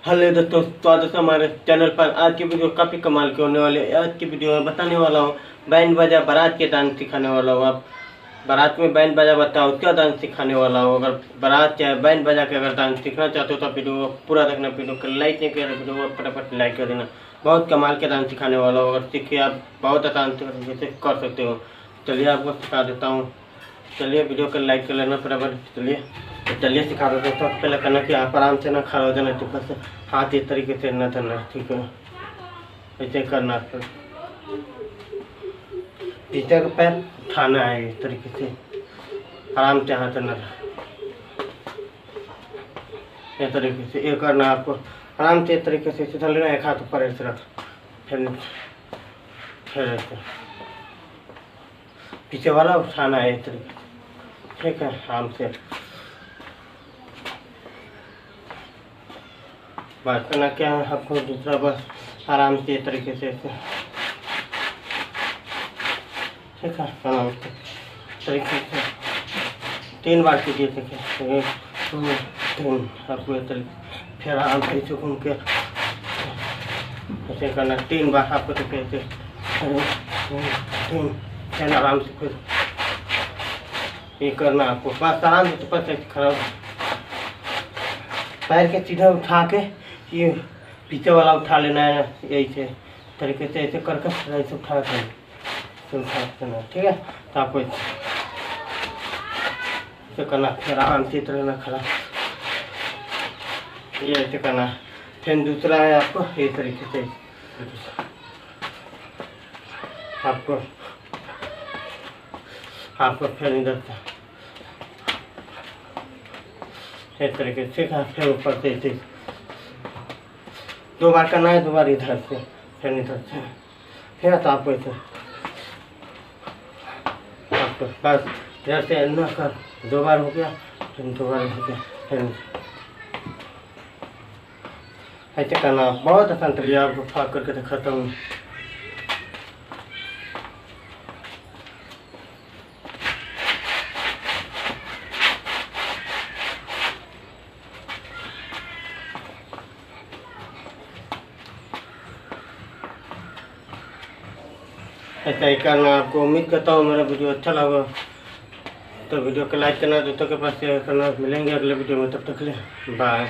Hello दोस्तों, स्वागत है हमारे चैनल पर। आज की वीडियो काफ़ी कमाल की होने वाली है। आज की वीडियो में बताने वाला हूँ बैंड बाजा बारात के डांस सिखाने वाला हूँ। आप बारात में बैंड बाजा बताओ क्या डांस सिखाने वाला हूँ। अगर बारात या बैंड बाजा के अगर डांस सीखना चाहते हो तो वीडियो पूरा देखना। वीडियो को लाइक नहीं किया तो वीडियो को फटाफट लाइक कर देना। बहुत कमाल के डांस सिखाने वाला हूँ। अगर सीखे आप बहुत आसान तरीके से कर सकते हो। चलिए आपको सिखा देता हूँ। चलिए वीडियो को लाइक कर लेना फटाफट। चलिए सिखा देते हैं। तो पहले करना कि आप आराम से ना खड़ा हो जाना, टिप्पण से हाथ इस तरीके से न धरना, ठीक है। ऐसे करना, फिर पीछे का पैर उठाना है इस तरीके से, आराम से हाथ न इस तरीके से। ये करना आपको आराम से इस तरीके से सीधा लेना, एक हाथ ऊपर ऐसे रख, फिर ऐसे पीछे वाला उठाना है इस तरीके से, ठीक है। आराम से बस करना क्या है आपको दूसरा, बस आराम से तरीके से, ठीक है। आराम से तरीके से 3 बार कीजिए, ठीक है। 1 2 3 आपको ये तरीके, फिर आराम से इसे घूम के ऐसे करना 3 बार आपको, तरीके से 3 फिर आराम से फिर ये करना आपको। बस आराम से ऊपर से खड़ा पैर के सीधे उठा के ये पीछे वाला उठा लेना है, यही से तरीके से ऐसे करके ऐसे उठा देना, ठीक है। तो आपको ऐसे करना, फिर आराम से रहना खड़ा, ये ऐसे करना। फिर दूसरा है आपको ये तरीके से आपको फिर इधर से इस तरीके से, फिर ऊपर से ऐसे 2 बार करना है, 2 बार इधर से फिर इधर से, ठीक है। तो आपको ऐसे आपको बस इधर से न कर, 2 बार हो गया, फिर 2 बार हो गया, फिर ऐसे करना। बहुत आसान तरीका आपको फाक करके दिखाता हूँ। ऐसा ही करना आपको। उम्मीद करता हूँ मेरा वीडियो अच्छा लगा तो वीडियो को लाइक करना, दोस्तों के पास शेयर करना। मिलेंगे अगले वीडियो में, तब तक के लिए बाय।